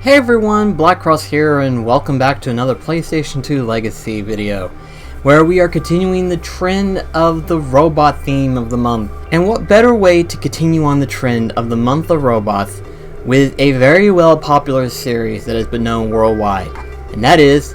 Hey everyone, BlackCross here, and welcome back to another PlayStation 2 Legacy video, where we are continuing the trend of the robot theme of the month. And what better way to continue on the trend of the month of robots with a very well popular series that has been known worldwide, and that is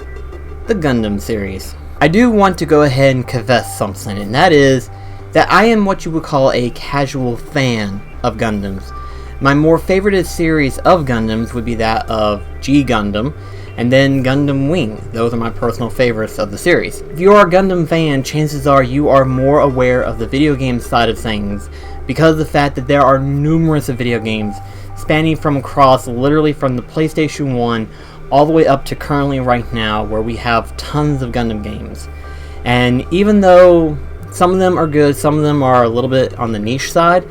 the Gundam series. I do want to go ahead and confess something, and that is that I am what you would call a casual fan of Gundams. My more favorited series of Gundams would be that of Gundam, and then Gundam Wing. Those are my personal favorites of the series. If you are a Gundam fan, chances are you are more aware of the video game side of things, because of the fact that there are numerous video games spanning from across literally from the PlayStation 1 all the way up to currently right now, where we have tons of Gundam games. And even though some of them are good, some of them are a little bit on the niche side,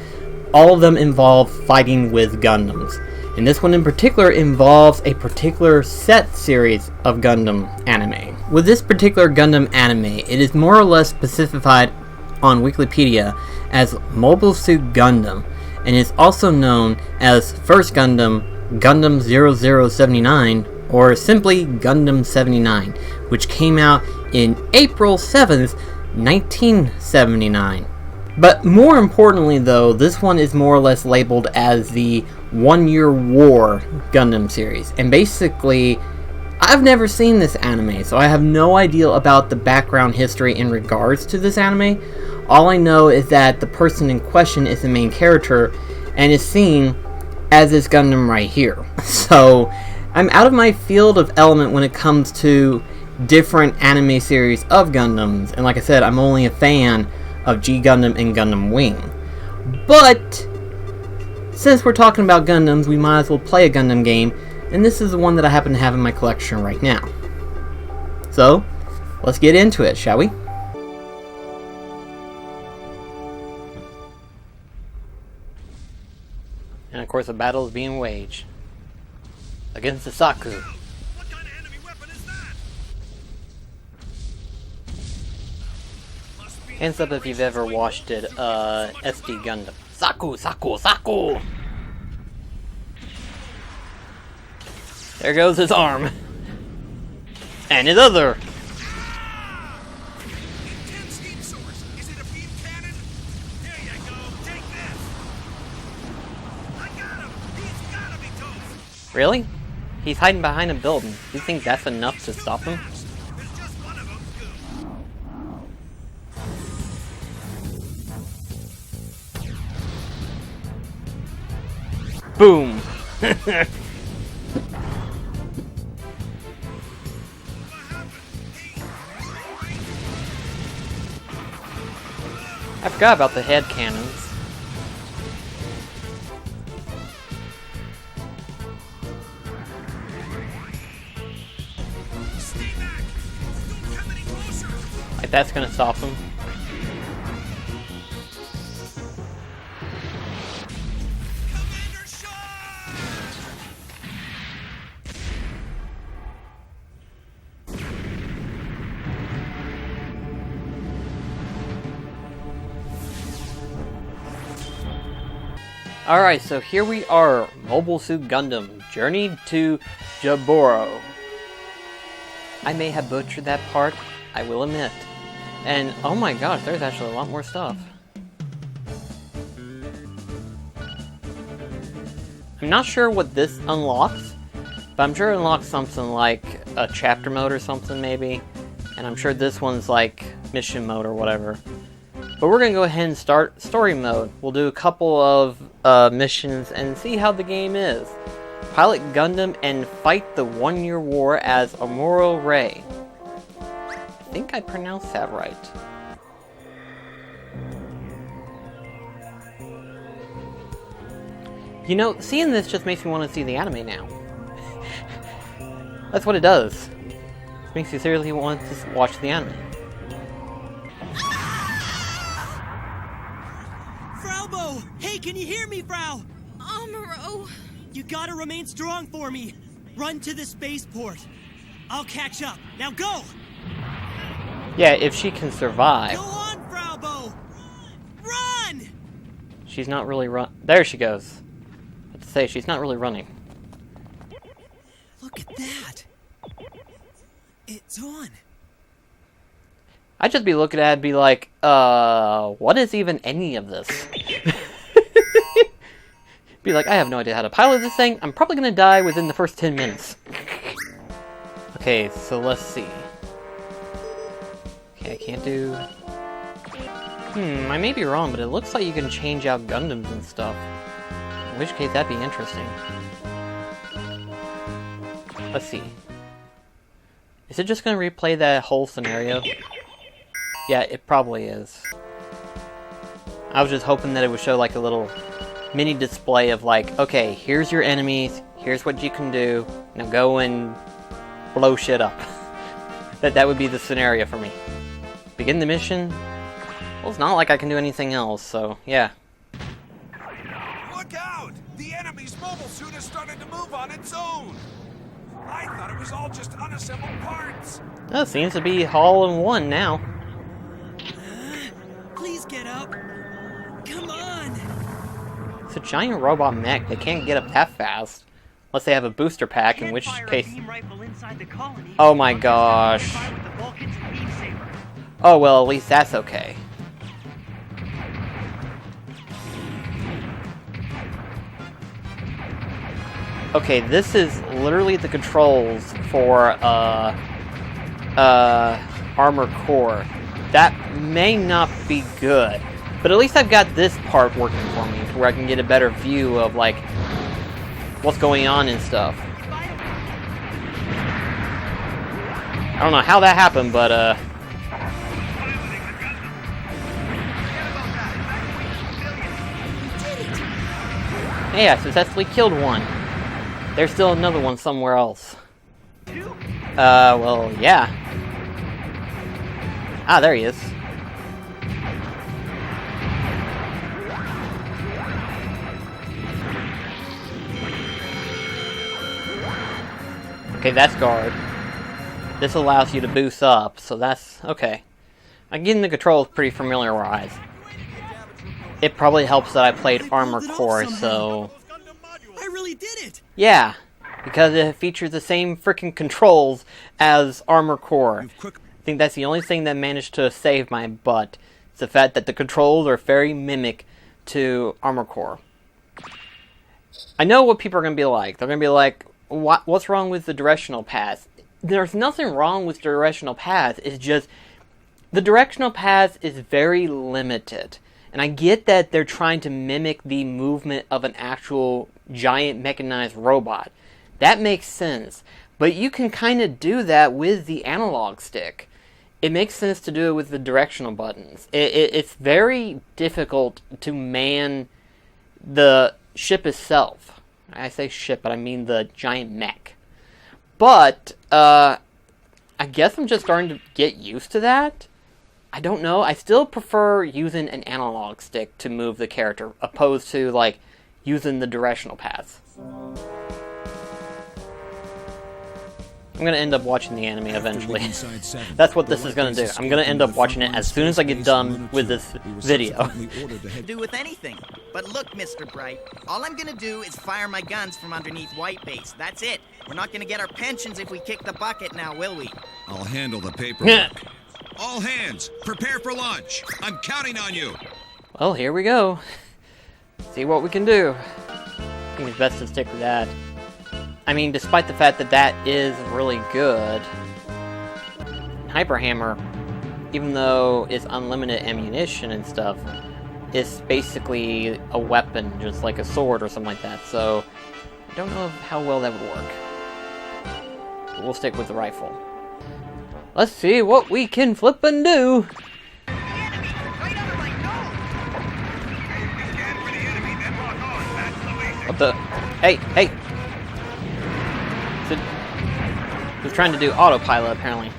all of them involve fighting with Gundams. And this one in particular involves a particular set series of Gundam anime. With this particular Gundam anime, it is more or less specified on Wikipedia as Mobile Suit Gundam, and is also known as First Gundam, Gundam 0079, or simply Gundam 79, which came out in April 7th, 1979. But more importantly though, this one is more or less labeled as the 1 Year War Gundam series. And basically, I've never seen this anime, so I have no idea about the background history in regards to this anime. All I know is that the person in question is the main character, and is seen as this Gundam right here. So, I'm out of my field of element when it comes to different anime series of Gundams, and like I said, I'm only a fan of Gundam and Gundam Wing. But since we're talking about Gundams, we might as well play a Gundam game, and this is the one that I happen to have in my collection right now. So, let's get into it, shall we? And of course, a battle is being waged against the Saku. What kind of enemy weapon is that? Hands up if you've ever watched it, SD Gundam. Saku, Saku, Saku! There goes his arm. And his other! Intense heat source. Is it a beam cannon? There you go. Take this. I got him. He's gotta be toast. Really? He's hiding behind a building. Do you think that's enough to stop him? There's just one of them. Boom! I forgot about the head cannons. Stay back. Don't come any closer. Like that's gonna stop him. Commander shot. Alright, so here we are, Mobile Suit Gundam, Journey to Jaburo. I may have butchered that part, I will admit. And oh my gosh, there's actually a lot more stuff. I'm not sure what this unlocks, but I'm sure it unlocks something like a chapter mode or something maybe. And I'm sure this one's like mission mode or whatever. But we're going to go ahead and start story mode. We'll do a couple of missions and see how the game is. Pilot Gundam and fight the 1 Year War as Amuro Ray. I think I pronounced that right. You know, seeing this just makes me want to see the anime now. That's what it does. It makes you seriously want to watch the anime. Fraubo! Hey, can you hear me, Frau? Amuro. You gotta remain strong for me. Run to the spaceport. I'll catch up. Now go! Yeah, if she can survive. Go on, Fraubo! Run! She's not really run. There she goes. I have to say, she's not really running. Look at that. It's on. I'd just be looking at it and be like, what is even any of this? Be like, I have no idea how to pilot this thing. I'm probably gonna die within the first 10 minutes. Okay, so let's see. Okay, I can't do... I may be wrong, but it looks like you can change out Gundams and stuff. In which case, that'd be interesting. Let's see. Is it just gonna replay that whole scenario? Yeah, it probably is. I was just hoping that it would show like a little mini display of like, okay, here's your enemies, here's what you can do, now go and blow shit up. That would be the scenario for me. Begin the mission? Well, it's not like I can do anything else, so yeah. Look out! The enemy's mobile suit has started to move on its own! I thought it was all just unassembled parts! That seems to be all in one now. Please get up. Come on. It's a giant robot mech. They can't get up that fast. Unless they have a booster pack, in which case... Oh my gosh. Oh well, at least that's okay. Okay, this is literally the controls for Armor Core. That may not be good, but at least I've got this part working for me, where I can get a better view of like what's going on and stuff. I don't know how that happened, but hey, I successfully killed one. There's still another one somewhere else. Well, yeah. Ah, there he is. Okay, that's guard. This allows you to boost up, so that's okay. Again, the controls pretty familiarized. It probably helps that I played Armor Core, so... I really did it. Yeah, because it features the same freaking controls as Armor Core. I think that's the only thing that managed to save my butt. It's the fact that the controls are very mimic to Armor Core. I know what people are going to be like. They're going to be like, what's wrong with the directional path? There's nothing wrong with directional path. It's just, the directional path is very limited. And I get that they're trying to mimic the movement of an actual giant mechanized robot. That makes sense. But you can kind of do that with the analog stick. It makes sense to do it with the directional buttons. It's very difficult to man the ship itself. I say ship, but I mean the giant mech. But, I guess I'm just starting to get used to that. I don't know. I still prefer using an analog stick to move the character, opposed to, like, using the directional paths. I'm going to end up watching the anime eventually. That's what this is going to do. I'm going to end up watching it as soon as I get done with this video. Do with anything. But look, Mr. Bright, all I'm going to do is fire my guns from underneath White Base. That's it. We're not going to get our pensions if we kick the bucket now, will we? I'll handle the paperwork. All hands, prepare for launch. I'm counting on you. Well, here we go. See what we can do. I think it's best to stick with that. I mean, despite the fact that that is really good, Hyper Hammer, even though it's unlimited ammunition and stuff, is basically a weapon, just like a sword or something like that, so I don't know how well that would work. But we'll stick with the rifle. Let's see what we can flip and do! What the? Hey, hey! He's trying to do autopilot, apparently.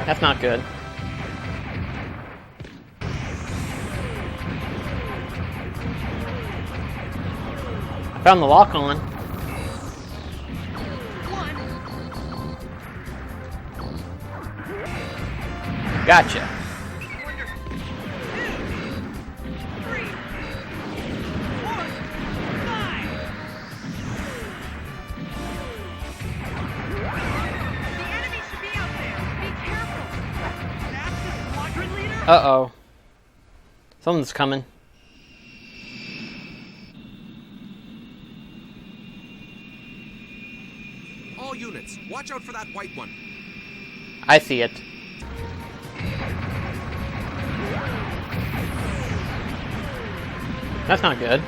That's not good. I found the lock on. Gotcha. Uh-oh. Something's coming. All units, watch out for that white one. I see it. That's not good.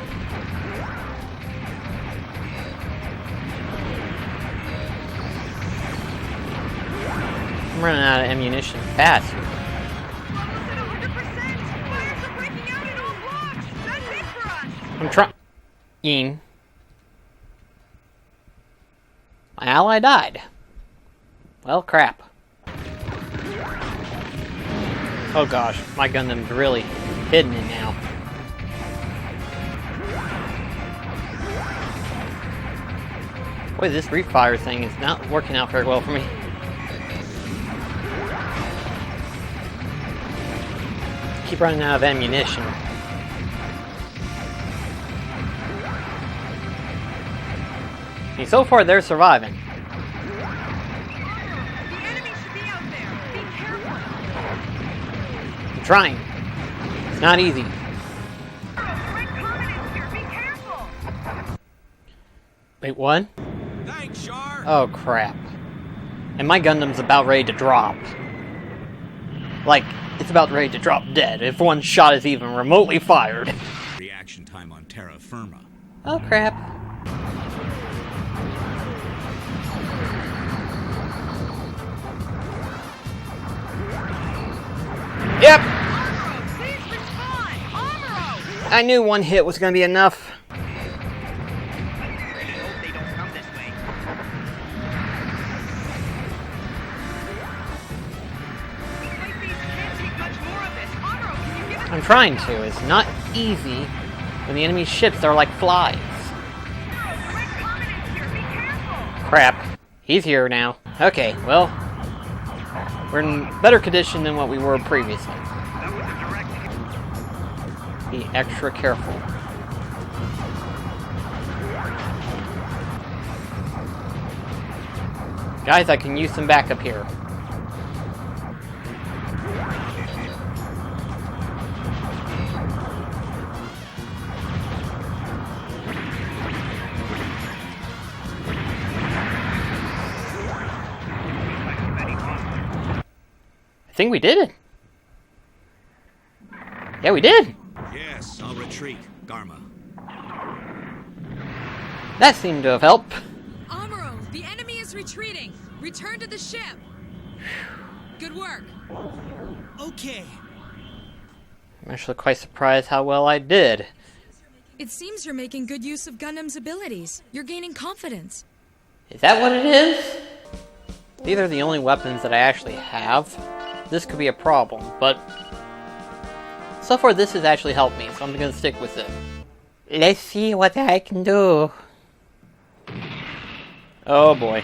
I'm running out of ammunition fast. I'm trying. My ally died. Well, crap. Oh gosh, my Gundam's really hitting it now. Boy, this refire thing is not working out very well for me. Keep running out of ammunition. Okay, so far they're surviving. The enemy should be out there. Be careful. I'm trying. It's not easy. Red Covenant's here. Be careful. Wait, what? Thanks, Shar. Oh crap. And my Gundam's about ready to drop. Like, it's about ready to drop dead if one shot is even remotely fired. Reaction time on terra firma. Oh crap. Yep! Amuro, please respond. Amuro. I knew one hit was gonna be enough. I hope they don't come this way. White Base can't take much more of this. Amuro, can you give us I'm trying to. It's not easy when the enemy ships are like flies. Red Covenant's here. Be careful. Crap. He's here now. Okay, well, we're in better condition than what we were previously. Be extra careful. Guys, I can use some backup here. I think we did it. Yeah, we did. Yes, I'll retreat, Garma. That seemed to have helped. Amuro, the enemy is retreating. Return to the ship. Good work. Okay. I'm actually quite surprised how well I did. It seems you're making good use of Gundam's abilities. You're gaining confidence. Is that what it is? These are the only weapons that I actually have. This could be a problem, but so far this has actually helped me, so I'm gonna stick with it. Let's see what I can do. Oh boy.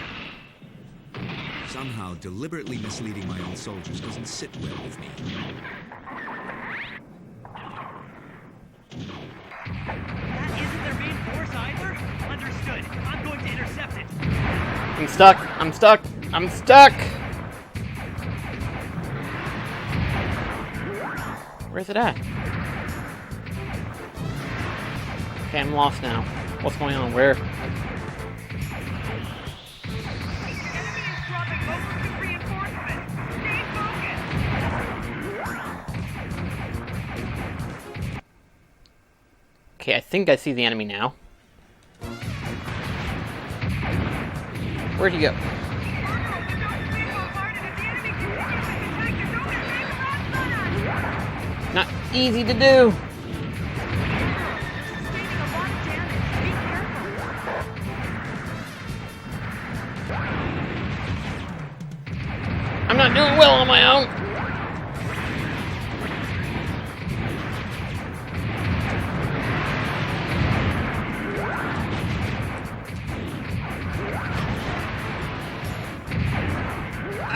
Somehow, deliberately misleading my own soldiers doesn't sit well with me. That isn't their main force either? Understood. I'm going to intercept it. I'm stuck. I'm stuck. I'm stuck. Where's it at? Okay, I'm lost now. What's going on? Where? The enemy is dropping local reinforcements. Stay focused. Okay, I think I see the enemy now. Where'd he go? Not easy to do. I'm not doing well on my own.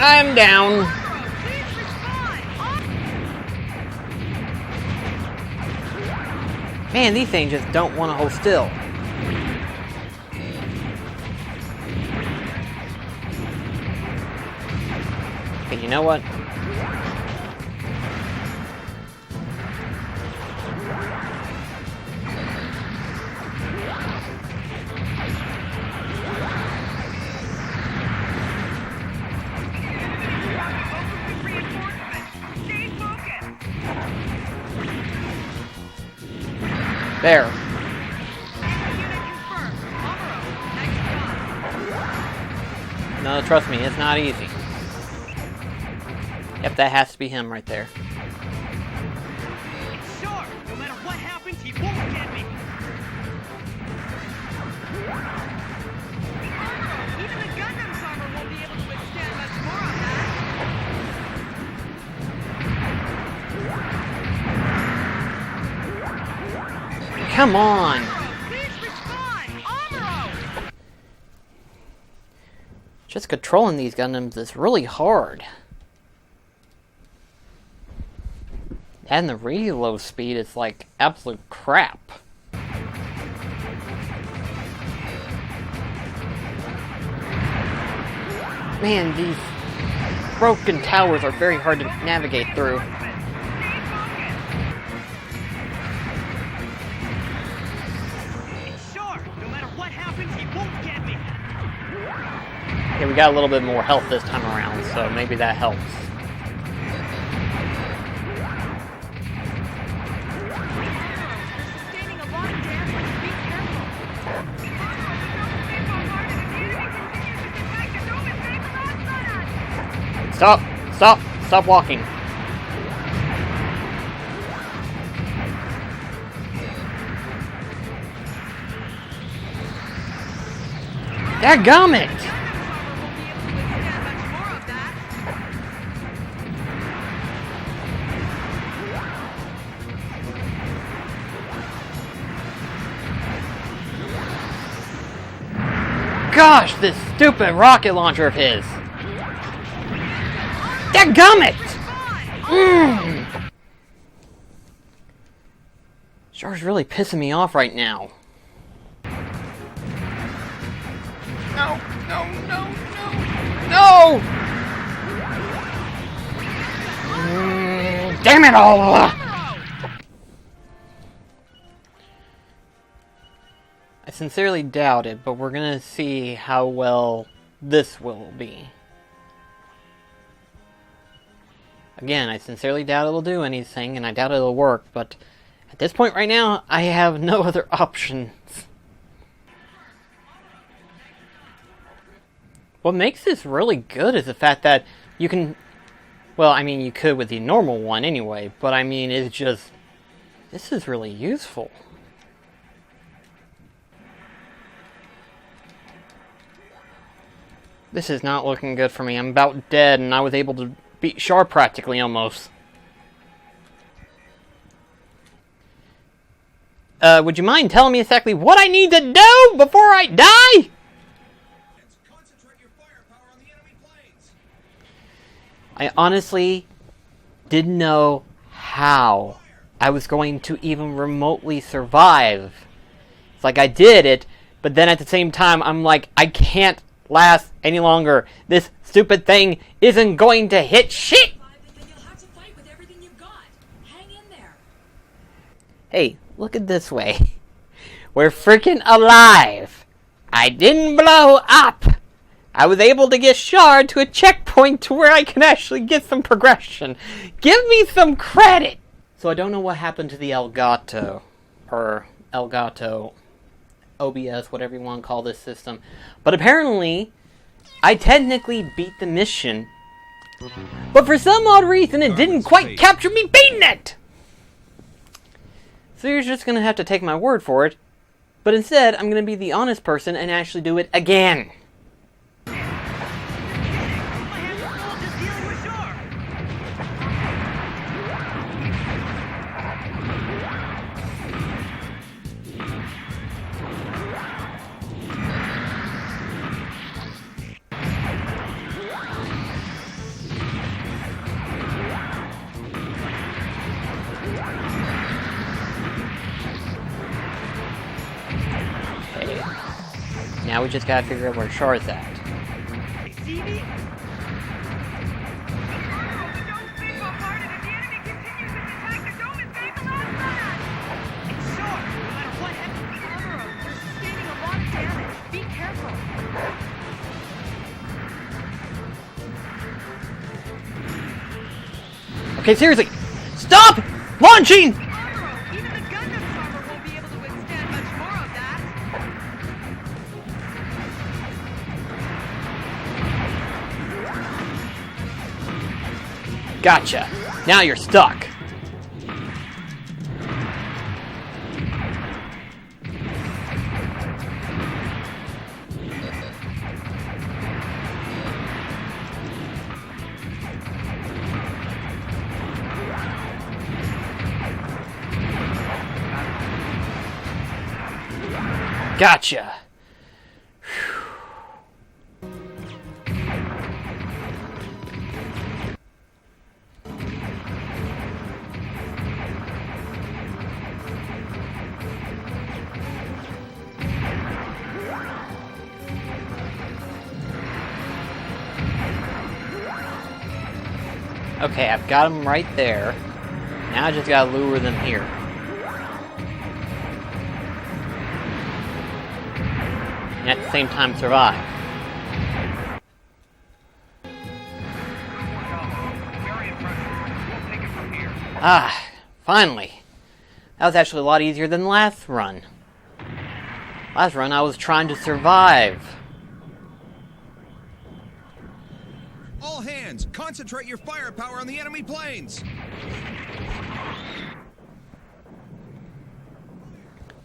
I'm down. Man, these things just don't want to hold still. Okay, you know what? There. Unit confirmed. Amuro, next job. No, trust me, it's not easy. Yep, that has to be him right there. It's sure. No matter what happens, he won't get me. Even the Gundam's armor won't be able to withstand much more of that. Come on! Please respond! Amuro! Just controlling these Gundams is really hard. And the reload speed is like absolute crap. Man, these broken towers are very hard to navigate through. It's sure. No matter what happens, he won't get me. Yeah, we got a little bit more health this time around, so maybe that helps. Sustaining a lot of damage. Be careful. Stop! Stop! Stop walking! Dadgummit! Gosh, this stupid rocket launcher of his! Dadgummit! Sure's really pissing me off right now. No! No! No! No! No! Damn it all! I sincerely doubt it, but we're gonna see how well this will be. Again, I sincerely doubt it'll do anything, and I doubt it'll work, but at this point right now, I have no other options. What makes this really good is the fact that you can... Well, I mean, you could with the normal one anyway, but I mean, it's just... This is really useful. This is not looking good for me. I'm about dead, and I was able to beat Char practically, almost. Would you mind telling me exactly what I need to do before I die? Concentrate your firepower on the enemy planes. I honestly didn't know how I was going to even remotely survive. It's like I did it, but then at the same time, I'm like, I can't last any longer. This stupid thing isn't going to hit shit! Then you'll have to fight with everything you've got. Hang in there. Hey, look at this way. We're freaking alive! I didn't blow up! I was able to get Char to a checkpoint to where I can actually get some progression. Give me some credit! So I don't know what happened to the Elgato, or Elgato, OBS, whatever you want to call this system. But apparently, I technically beat the mission. But for some odd reason, it didn't quite capture me beating it! So you're just going to have to take my word for it. But instead, I'm going to be the honest person and actually do it again. My hands are full just dealing with Shore. Now we just gotta figure out where Char's at. They see me? It's Shore. No matter what happens, Amuro, you're sustaining a lot of damage. Be careful. Okay, seriously! Stop launching! Amuro, even the Gundam's armor won't be able to Gotcha. Now you're stuck. Gotcha. Okay, I've got them right there. Now I just gotta lure them here. And at the same time survive. Ah, finally. That was actually a lot easier than the last run. Last run I was trying to survive. All hands, concentrate your firepower on the enemy planes.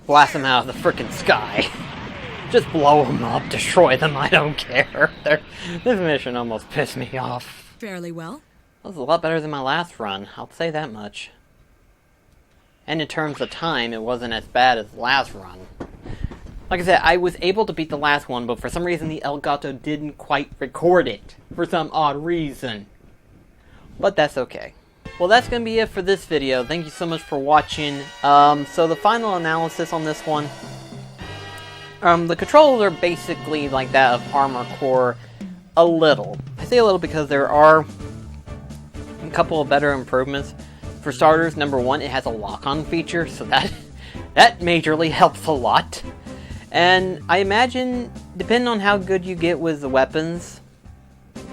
Blast them out of the frickin' sky. Just blow them up, destroy them, I don't care. This mission almost pissed me off. Fairly well. That was a lot better than my last run, I'll say that much. And in terms of time, it wasn't as bad as the last run. Like I said, I was able to beat the last one, but for some reason the Elgato didn't quite record it. For some odd reason. But that's okay. Well, that's going to be it for this video. Thank you so much for watching. So the final analysis on this one. The controls are basically like that of Armor Core a little. I say a little because there are a couple of better improvements. For starters, number one, it has a lock-on feature, so that majorly helps a lot. And I imagine, depending on how good you get with the weapons,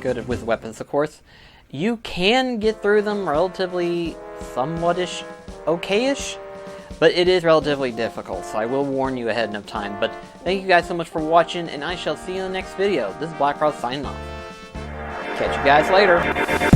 of course, you can get through them relatively somewhat-ish, okay-ish, but it is relatively difficult, so I will warn you ahead of time. But thank you guys so much for watching, and I shall see you in the next video. This is BlackCross signing off. Catch you guys later.